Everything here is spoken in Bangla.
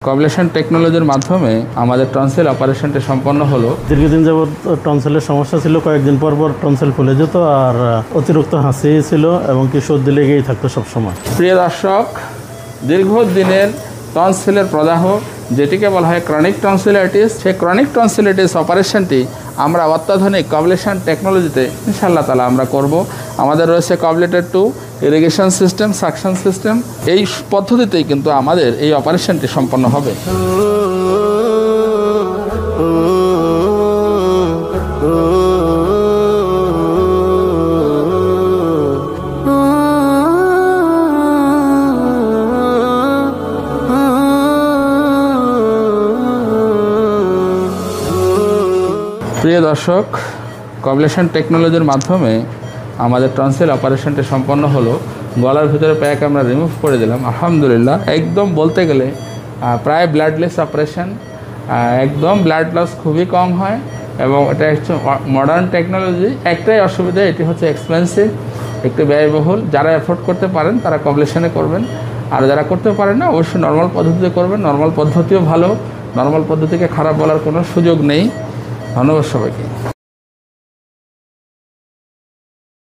কবলেশন টেকনোলজির মাধ্যমে আমাদের টনসিল অপারেশনটি সম্পন্ন হলো। দীর্ঘদিন যাবৎ টনসিলের সমস্যা ছিল, কয়েকদিন পর পর টনসিল ফুলে যেত আর অতিরিক্ত হাসি ছিল এবং কি সর্দি লেগেই থাকতো সবসময়। প্রিয় দর্শক, দীর্ঘদিনের টনসিলের প্রদাহ যেটিকে বলা হয় ক্রনিক টনসিলাইটিস, সেই ক্রনিক টনসিলাইটিস অপারেশনটি আমরা অত্যাধুনিক কবলেশন টেকনোলজিতে ইনশাআল্লাহ তাআলা আমরা করব। আমাদের রয়েছে কবলেটেড 2 ইরিগেশন সিস্টেম, সাকশন সিস্টেম। এই পদ্ধতিতেই কিন্তু আমাদের এই অপারেশনটি সম্পন্ন হবে। প্রিয় দর্শক, কবলেশন টেকনোলজির মাধ্যমে আমাদের টনসিল অপারেশনটি সম্পন্ন হলো। গলার ভিতরে প্যাক আমরা রিমুভ করে দিলাম আলহামদুলিল্লাহ। একদম বলতে গেলে প্রায় ব্লাডলেস অপারেশন, একদম ব্লাড লস খুবই কম হয় এবং এটা হচ্ছে মডার্ন টেকনোলজি। একটাই অসুবিধা, এটি হচ্ছে এক্সপেন্সিভ, একটু ব্যয়বহুল। যারা অ্যাফোর্ড করতে পারেন তারা কবলেশনে করবেন, আর যারা করতে পারেন না অবশ্যই নর্মাল পদ্ধতিতে করবেন। নর্মাল পদ্ধতিও ভালো, নর্মাল পদ্ধতিকে খারাপ বলার কোনো সুযোগ নেই। ধন্যবাদ সবাইকে।